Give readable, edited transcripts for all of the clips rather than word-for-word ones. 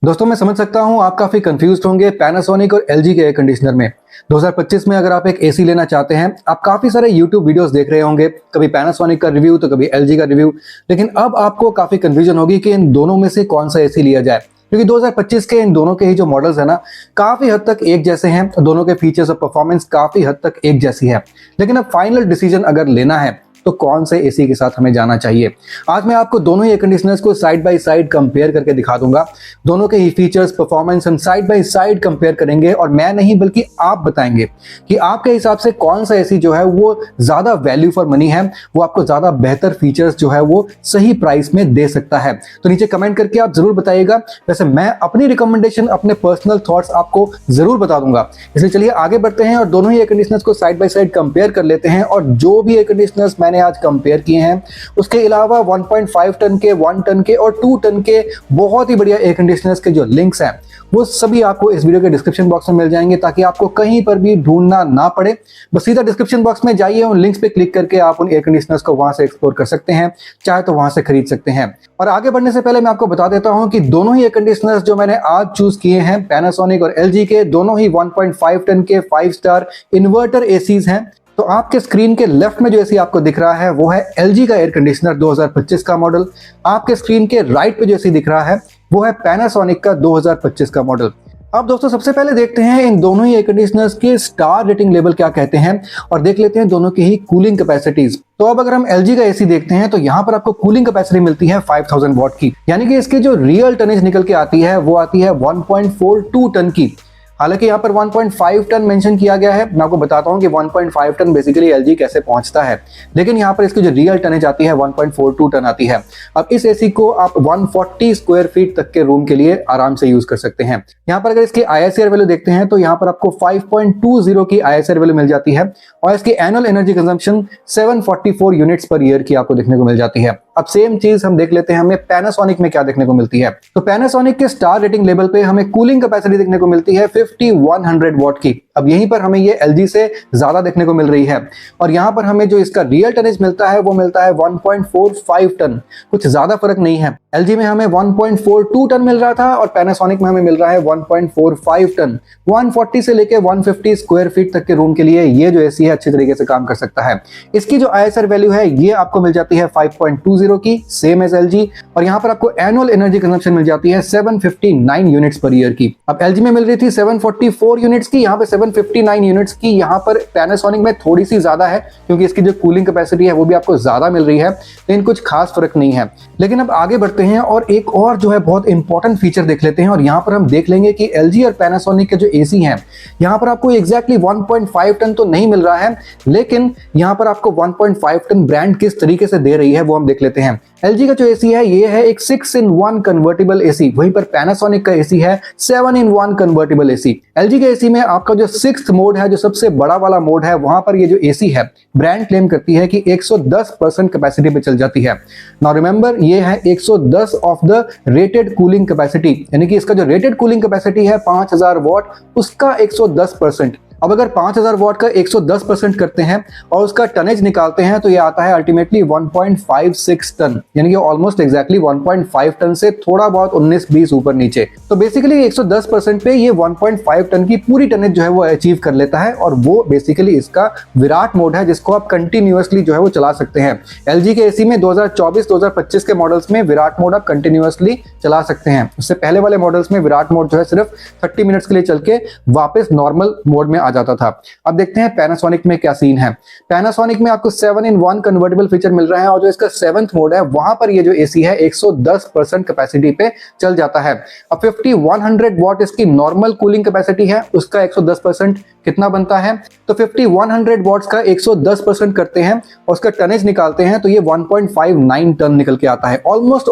दोस्तों मैं समझ सकता हूं आप काफी कंफ्यूज्ड होंगे पैनासोनिक और एलजी के एयर कंडीशनर में। 2025 में अगर आप एक एसी लेना चाहते हैं, आप काफी सारे YouTube वीडियोस देख रहे होंगे, कभी पैनासोनिक का रिव्यू तो कभी एलजी का रिव्यू। लेकिन अब आपको काफी कंफ्यूजन होगी कि इन दोनों में से कौन सा एसी लिया जाए, क्योंकि 2025 के इन दोनों के ही जो मॉडल्स है ना, काफी हद तक एक जैसे हैं। दोनों के फीचर्स और परफॉर्मेंस काफी हद तक एक जैसी है। लेकिन अब फाइनल डिसीजन अगर लेना है तो कौन से एसी के साथ हमें जाना चाहिए। आज मैं आपको दोनों ही एयर कंडीशनर्स को साइड बाय साइड कंपेयर करके दिखा दूंगा। दोनों के ही फीचर्स, परफॉर्मेंस हम साइड बाय साइड कंपेयर करेंगे और मैं नहीं बल्कि आप बताएंगे कि आपके हिसाब से कौन सा एसी जो है वो ज्यादा वैल्यू फॉर मनी है, वो आपको ज्यादा बेहतर फीचर्स जो है वो सही प्राइस में दे सकता है। तो नीचे कमेंट करके आप जरूर बताइएगा। वैसे मैं अपनी रिकमेंडेशन, अपने पर्सनल थॉट्स आपको जरूर बता दूंगा। इसलिए चलिए आगे बढ़ते हैं और दोनों ही एयर कंडीशनर्स को साइड बाय साइड कंपेयर कर लेते हैं। और जो भी एयर कंडीशनर्स मैंने आज कंपेयर किए हैं, उसके अलावा 1.5 टन के, 1 टन के और 2 टन के बहुत ही बढ़िया एयर कंडीशनर्स के जो लिंक्स हैं वो सभी आपको इस वीडियो के डिस्क्रिप्शन बॉक्स में मिल जाएंगे, ताकि आपको कहीं पर भी ढूंढना ना पड़े। बस सीधा डिस्क्रिप्शन बॉक्स में जाइए, उन लिंक्स पे क्लिक करके आप उन एयर कंडीशनर्स को वहां से एक्सप्लोर कर सकते हैं, चाहे तो वहां से खरीद सकते हैं। और आगे बढ़ने से पहले मैं आपको बता देता हूं कि दोनों ही एयर कंडीशनर्स जो मैंने आज चूज किए हैं, पैनासोनिक और एलजी के, दोनों ही 1.5 टन के 5 स्टार इन्वर्टर एसीज हैं। तो आपके स्क्रीन के लेफ्ट में जो एसी आपको दिख रहा है वो है एलजी का एयर कंडीशनर 2025 का मॉडल। आपके स्क्रीन के राइट पे जो एसी दिख रहा है वो है पैनासोनिक का 2025 का मॉडल। अब दोस्तों सबसे पहले देखते हैं इन दोनों ही एयर कंडीशनर्स के स्टार रेटिंग लेवल क्या कहते हैं और देख लेते हैं दोनों की ही कूलिंग कैपेसिटीज। तो अब अगर हम एलजी का एसी देखते हैं तो यहाँ पर आपको कूलिंग कैपेसिटी मिलती है 5000 वॉट की, यानी कि इसकी जो रियल टनेज निकल के आती है वो आती है 1.42 टन की। हालांकि यहाँ पर 1.5 टन मेंशन किया गया है। मैं आपको बताता हूँ कि 1.5 टन बेसिकली एलजी कैसे पहुंचता है, लेकिन यहाँ पर इसकी जो रियल टनेज आती है 1.42 टन आती है। अब इस एसी को आप 140 स्क्वायर फीट तक के रूम के लिए आराम से यूज कर सकते हैं। यहाँ पर अगर इसकी आईएसआर वैल्यू देखते हैं तो यहाँ पर आपको 5.20 की आईएसआर वैल्यू मिल जाती है और इसकी annual energy consumption 744 units per year की आपको देखने को मिल जाती है। अब सेम चीज हम देख लेते हैं हमें पैनासोनिक में क्या देखने को मिलती है। तो पैनासोनिक के स्टार रेटिंग लेवल पे हमें कूलिंग कैपेसिटी देखने को मिलती है 5100 वॉट की। अब यहीं पर हमें ये एलजी से ज्यादा देखने को मिल रही है और यहाँ पर हमें जो इसका रियल टनेज मिलता है वो मिलता है 1.45 टन। कुछ ज्यादा फर्क नहीं है। एलजी में हमें 1.42 टन मिल रहा था और पैनासोनिक में हमें मिल रहा है 1.45 टन। 140 से लेके 150 स्क्वायर फीट तक के रूम के लिए ये जो एसी है अच्छी तरीके से काम कर सकता है। इसकी जो आईएसआर वैल्यू है ये आपको मिल जाती है 5.20 की, सेम एज एलजी। और यहाँ पर आपको एनुअल एनर्जी कंजम्पशन मिल जाती है 759 यूनिट्स पर ईयर की। अब एलजी में मिल रही थी 744 यूनिट्स की, यहाँ पे 759 यूनिट्स की। यहाँ पर पैनासोनिक में थोड़ी सी ज्यादा है क्योंकि इसकी जो कूलिंग कैपेसिटी है वो भी आपको ज्यादा मिल रही है, लेकिन कुछ खास फर्क नहीं है। लेकिन अब आगे बढ़ते हैं और एक और जो है बहुत इंपॉर्टेंट फीचर देख लेते हैं और यहाँ पर हम देख लेंगे कि एलजी और पैनासोनिक के जो एसी हैं, यहाँ पर आपको एग्जैक्टली 1.5 टन तो नहीं मिल रहा है, लेकिन यहाँ पर आपको 1.5 टन ब्रांड किस तरीके से दे रही है वो हम देख लेते हैं। एलजी का जो एसी है ये है एक 6-in-1 कन्वर्टेबल एसी, वहीं पर पैनासोनिक का एसी है 7-in-1 कन्वर्टेबल एसी। एलजी के एसी में आपका जो 6th मोड है, जो सबसे बड़ा वाला मोड है, वहां पर ये जो एसी है ब्रांड क्लेम करती है कि 110% कैपेसिटी पे चल जाती है। नाउ रिमेंबर ये है 110 of the rated cooling capacity, यानी कि इसका जो रेटेड कूलिंग कैपेसिटी है 5000 वॉट, उसका 110%। अब अगर 5000 वॉट का 110% करते हैं और उसका टनेज निकालते हैं तो ये आता है अल्टीमेटली 1.56 टन, यानी कि ऑलमोस्ट एग्जैक्टली 1.5 टन से थोड़ा बहुत 19-20 ऊपर नीचे। तो बेसिकली 110% पे ये 1.5 टन की पूरी टनेज जो है वो अचीव कर लेता है और वो बेसिकली इसका विराट मोड है, जिसको आप कंटिन्यूअसली जो है वो चला सकते हैं। एलजी के एसी में 2024-2025 के मॉडल्स में विराट मोड आप कंटिन्यूअसली चला सकते हैं। उससे पहले वाले मॉडल्स में विराट मोड जो है सिर्फ 30 मिनट्स के लिए चल के वापस नॉर्मल मोड में जाता था। अब देखते हैं पैनासोनिक में क्या सीन है। पैनासोनिक में आपको 7-in-1 कन्वर्टेबल फीचर मिल रहा है और जो इसका 7th मोड है वहां पर ये जो एसी है 110% कैपेसिटी पे चल जाता है। अब 5100 वॉट इसकी नॉर्मल कूलिंग कैपेसिटी है, उसका 110% कितना बनता है, तो 5100 वॉट्स का 110% करते हैं और उसका टनेज निकालते हैं तो ये 1.59 टन निकल के आता है। ऑलमोस्ट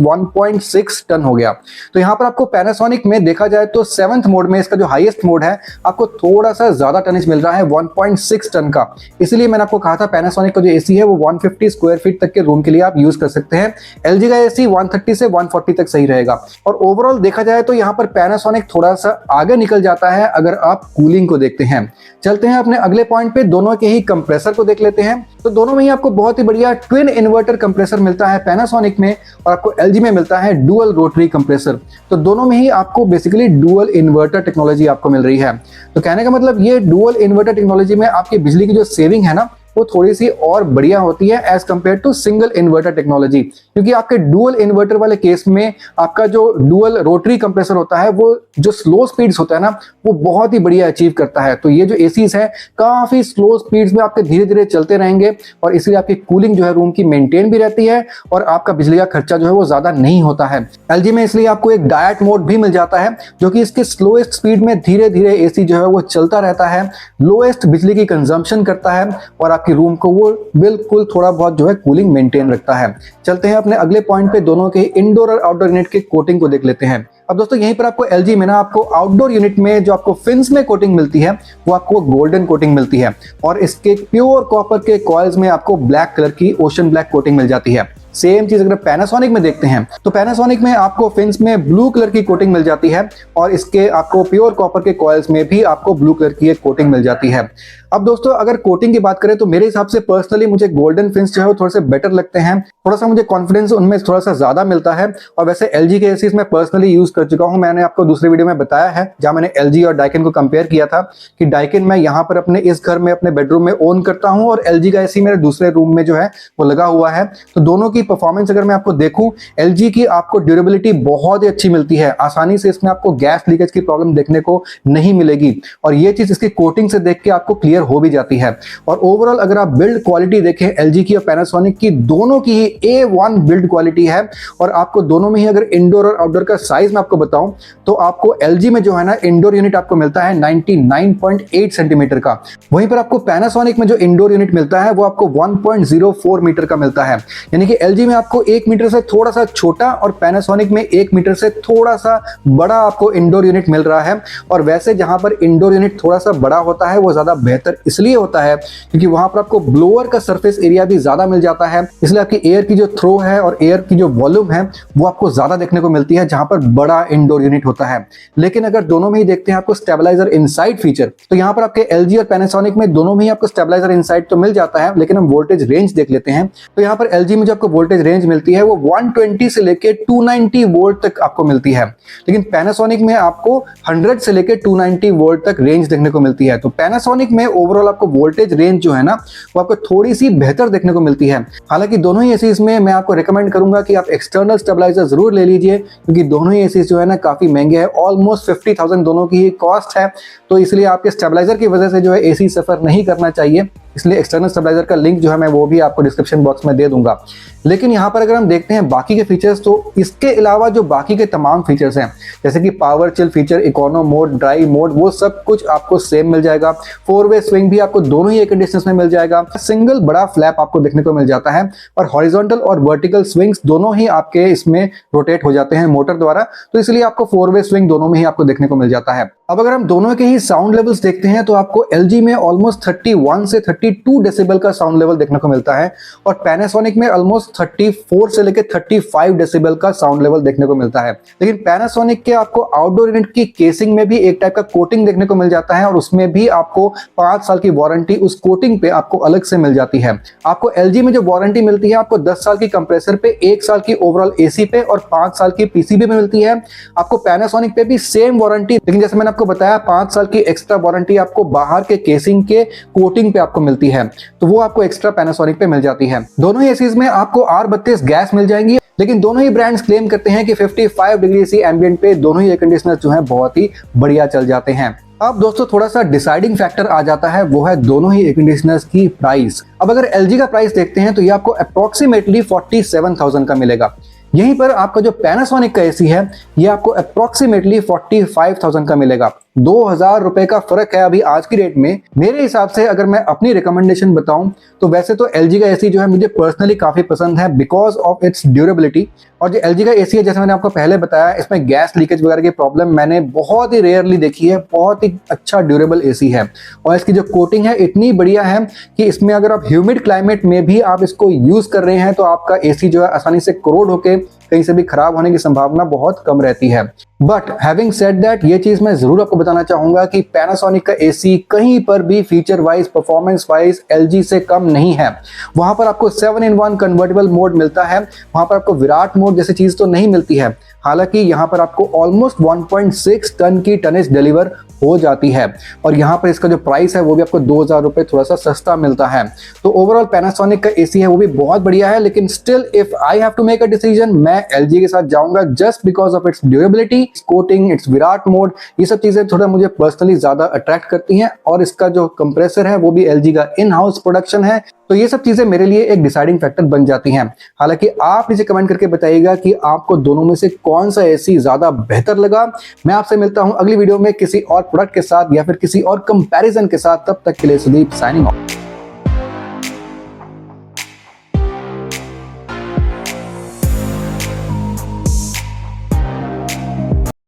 1.6 टन हो गया। तो यहाँ पर आपको पैनासोनिक में देखा जाए तो 7th मोड में इसका जो हाईएस्ट मोड है आपको थोड़ा सा सा ज्यादा टनेज मिल रहा है 1.6 टन का। इसलिए मैंने आपको कहा था पैनासोनिक का जो एसी है वो 150 स्क्वायर फीट तक के रूम के लिए आप यूज कर सकते हैं। एलजी का एसी 130 से 140 तक सही रहेगा। और ओवरऑल देखा जाए तो यहाँ पर पैनासोनिक थोड़ा सा आगे निकल जाता है अगर आप कूलिंग को देखते हैं। चलते हैं अपने अगले पॉइंट पे, दोनों के ही कंप्रेसर को देख लेते हैं। तो दोनों में ही आपको बहुत ही बढ़िया ट्विन इन्वर्टर कंप्रेसर मिलता है पैनासोनिक में, और आपको एलजी में मिलता है डुअल रोटरी कंप्रेसर। तो दोनों में ही आपको बेसिकली डुअल इन्वर्टर टेक्नोलॉजी आपको मिल रही है। तो कहने का मतलब ये डुअल इन्वर्टर टेक्नोलॉजी में आपकी बिजली की जो सेविंग है ना वो थोड़ी सी और बढ़िया होती है as compare to single inverter technology, क्योंकि आपके डुअल इन्वर्टर वाले केस में आपका जो डुअल रोटरी कंप्रेसर होता है वो जो स्लो स्पीड्स होता है ना वो बहुत ही बढ़िया अचीव करता है। तो ये जो एसीज है काफी स्लो स्पीड्स में आपके धीरे धीरे चलते रहेंगे, और इसलिए आपकी कूलिंग जो है रूम की मेंटेन भी रहती है और आपका बिजली का खर्चा जो है वो ज्यादा नहीं होता है। एलजी में इसलिए आपको एक डायट मोड भी मिल जाता है जो कि इसके स्लोएस्ट स्पीड में धीरे धीरे एसी जो है वो चलता रहता है, लोएस्ट बिजली की कंजम्पशन करता है और कि रूम को वो बिल्कुल थोड़ा बहुत जो है कूलिंग मेंटेन रखता है। चलते हैं अपने अगले पॉइंट पे, दोनों के इंडोर और आउटडोर यूनिट के कोटिंग को देख लेते हैं। अब दोस्तों यहीं पर आपको एलजी में ना आपको आउटडोर यूनिट में जो आपको फिन्स में कोटिंग मिलती है वो आपको गोल्डन कोटिंग मिलती है, और इसके प्योर कॉपर के कॉइल्स में आपको ब्लैक कलर की ओशन ब्लैक कोटिंग मिल जाती है। सेम चीज अगर पैनासोनिक में देखते हैं तो पैनासोनिक में आपको फिन्स में ब्लू कलर की कोटिंग मिल जाती है, और इसके आपको प्योर कॉपर के कॉइल्स में भी आपको ब्लू कलर की एक कोटिंग मिल जाती है। अब दोस्तों अगर कोटिंग की बात करें तो मेरे हिसाब से पर्सनली मुझे गोल्डन फिन्स जो है वो थोड़े से बेटर लगते हैं, थोड़ा सा मुझे कॉन्फिडेंस उनमें थोड़ा सा ज्यादा मिलता है। और वैसे एलजी के एसीज मैं पर्सनली यूज कर चुका हूं, मैंने आपको दूसरे वीडियो में बताया है जहां मैंने एलजी और डाइकिन को कंपेयर किया था कि डाइकिन मैं यहाँ पर अपने इस घर में अपने बेडरूम में ओन करता हूं और एलजी का एसी मेरे दूसरे रूम में जो है वो लगा हुआ है। तो दोनों की परफॉर्मेंस अगर मैं आपको देखूं, एलजी की आपको ड्यूरेबिलिटी बहुत ही अच्छी मिलती है, आसानी से इसमें आपको गैस लीकेज की प्रॉब्लम देखने को नहीं मिलेगी, और ये चीज इसकी कोटिंग से देख के आपको क्लियर हो भी जाती है। और ओवरऑल अगर आप बिल्ड क्वालिटी देखें एलजी की और पैनासोनिक की, दोनों की ही A1 बिल्ड क्वालिटी है। और आपको दोनों में ही अगर इंडोर और आउटडोर का साइज मैं आपको बताऊं तो आपको एलजी में जो है ना इंडोर यूनिट आपको मिलता है 99.8 सेंटीमीटर का, वहीं पर आपको पैनासोनिक में जो इंडोर यूनिट मिलता है वो आपको 1.04 मीटर का मिलता है। यानी कि एलजी में आपको 1 मीटर से थोड़ा सा छोटा और पैनासोनिक में 1 मीटर से थोड़ा सा बड़ा आपको इंडोर यूनिट मिल रहा है। और वैसे जहां पर इंडोर यूनिट थोड़ा सा बड़ा होता है वो ज्यादा बेहतर इसलिए होता है क्योंकि वहां पर आपको ब्लोअर का सरफेस एरिया भी ज्यादा मिल जाता है, इसलिए आपकी एयर की जो थ्रो है और एयर की जो वॉल्यूम है वो आपको ज्यादा देखने को मिलती है जहां पर बड़ा इंडोर यूनिट होता है। लेकिन अगर दोनों में ही देखते हैं आपको स्टेबलाइजर इनसाइड फीचर, तो यहां पर आपके एलजी और पैनासोनिक में दोनों में ही आपको स्टेबलाइजर इनसाइड तो मिल जाता है, लेकिन हम वोल्टेज रेंज देख लेते हैं। तो यहां पर एलजी में जो आपको वोल्टेज रेंज मिलती है वो 120 से लेके 290 वोल्ट तक आपको मिलती है, लेकिन पैनासोनिक में आपको 100 से लेके 290 वोल्ट तक रेंज देखने को मिलती है। तो पैनासोनिक में ओवरऑल आपको वोल्टेज रेंज जो है ना वो आपको थोड़ी सी बेहतर देखने को मिलती है। हालांकि दोनों ही एसीज में मैं आपको रिकमेंड करूंगा कि आप एक्सटर्नल स्टेबलाइजर जरूर ले लीजिए, क्योंकि दोनों ही एसीज जो है ना काफी महंगे हैं, ऑलमोस्ट 50,000 दोनों की ही कॉस्ट है। तो इसलिए आपके स्टेबलाइजर की वजह से जो है एसी सफर नहीं करना चाहिए, इसलिए एक्सटर्नल स्टेबलाइजर का लिंक जो है मैं वो भी आपको डिस्क्रिप्शन बॉक्स में दे दूंगा। लेकिन यहाँ पर अगर हम देखते हैं बाकी के फीचर्स, तो इसके अलावा जो बाकी के तमाम फीचर्स हैं जैसे कि power chill feature, econo mode, dry mode, वो सब कुछ आपको सेम मिल जाएगा। 4-वे स्विंग भी आपको दोनों ही एयर कंडीशनर्स में मिल जाएगा। सिंगल बड़ा फ्लैप आपको देखने को मिल जाता है, और हॉरिजॉन्टल और वर्टिकल स्विंग्स दोनों ही आपके इसमें रोटेट हो जाते हैं मोटर द्वारा, तो इसलिए आपको 4-वे स्विंग दोनों में ही आपको देखने को मिल जाता है। अब अगर हम दोनों के ही साउंड लेवल्स देखते हैं तो आपको एलजी में ऑलमोस्ट 31 से 32 डेसिबल का साउंड लेवल देखने को मिलता है, और पैनासोनिक में ऑलमोस्ट 34 से लेकर 35 डेसिबल का साउंड लेवल देखने को मिलता है। लेकिन पैनासोनिक के आपको आउटडोर यूनिट की केसिंग में भी एक टाइप का कोटिंग देखने को मिल जाता है, और उसमें भी आपको 5 साल की वारंटी उस कोटिंग पे आपको अलग से मिल जाती है। आपको एलजी में जो वारंटी मिलती है आपको 10 साल की कंप्रेसर पे, 1 साल की ओवरऑल एसी पे और 5 साल की पीसीबी में मिलती है। आपको पैनासोनिक पे भी सेम वारंटी, लेकिन जैसे मैंने आपको बताया 5 साल की एक्स्ट्रा वारंटी आपको बाहर के केसिंग के कोटिंग पे आपको मिलती है, तो वो आपको एक्स्ट्रा पैनासोनिक पे मिल जाती है। दोनों ही एसीज में आपको R32 गैस मिल जाएंगी, लेकिन दोनों ही ब्रांड्स क्लेम करते हैं कि 55 डिग्री सी एम्बिएंट पे दोनों ही एयर कंडीशनर जो है बहुत ही बढ़िया चल जाते हैं। अब दोस्तों थोड़ा सा डिसाइडिंग फैक्टर आ जाता है, वो है दोनों ही एयर कंडीशनर्स की प्राइस। अब अगर एलजी का प्राइस देखते हैं तो ये आपको अप्रोक्सीमेटली 47,000 का मिलेगा। यहीं पर आपका जो पैनासोनिक का एसी है ये आपको अप्रोक्सीमेटली 45,000 का मिलेगा। ₹2000 का फर्क है अभी आज की डेट में। मेरे हिसाब से अगर मैं अपनी रिकमेंडेशन बताऊं तो वैसे तो LG का एसी जो है मुझे पर्सनली काफी पसंद है बिकॉज ऑफ इट्स ड्यूरेबिलिटी। और जो LG का एसी है, जैसे मैंने आपको पहले बताया, इसमें गैस लीकेज वगैरह की प्रॉब्लम मैंने बहुत ही रेयरली देखी है। बहुत ही अच्छा ड्यूरेबल एसी है और इसकी जो कोटिंग है इतनी बढ़िया है कि इसमें अगर आप ह्यूमिड क्लाइमेट में भी आप इसको यूज कर रहे हैं तो आपका एसी जो है आसानी से कोरोड होके कहीं से भी खराब होने की संभावना बहुत कम रहती है। बट हैविंग सेड दैट, ये चीज मैं जरूर आपको बताना चाहूंगा कि पैनासोनिक का एसी कहीं पर भी feature wise, performance wise LG से कम नहीं है। वहां पर आपको 7-in-1 कन्वर्टेबल मोड मिलता है, वहां पर आपको विराट मोड जैसी चीज तो नहीं मिलती है। हालांकि यहाँ पर आपको ऑलमोस्ट 1.6 टन की टनेज डिलीवर हो जाती है और यहाँ पर इसका जो प्राइस है वो भी आपको ₹2000 थोड़ा सा सस्ता मिलता है। तो ओवरऑल पैनासोनिक का एसी है वो भी बहुत बढ़िया है, लेकिन still if I have to make a decision, मैं LG के साथ जाऊंगा just because of its durability, coating, its Viraat mode. ये सब चीजें थोड़ा मुझे पर्सनली ज्यादा अट्रैक्ट करती हैं और इसका जो कंप्रेसर है वो भी LG का इन हाउस प्रोडक्शन है। तो ये सब चीजें मेरे लिए एक डिसाइडिंग फैक्टर बन जाती हैं। हालांकि आप नीचे कमेंट करके बताइएगा कि आपको दोनों में से कौन सा एसी ज्यादा बेहतर लगा। मैं आपसे मिलता हूं अगली वीडियो में किसी और प्रोडक्ट के साथ या फिर किसी और कंपैरिजन के साथ। तब तक के लिए सुदीप साइनिंग ऑफ।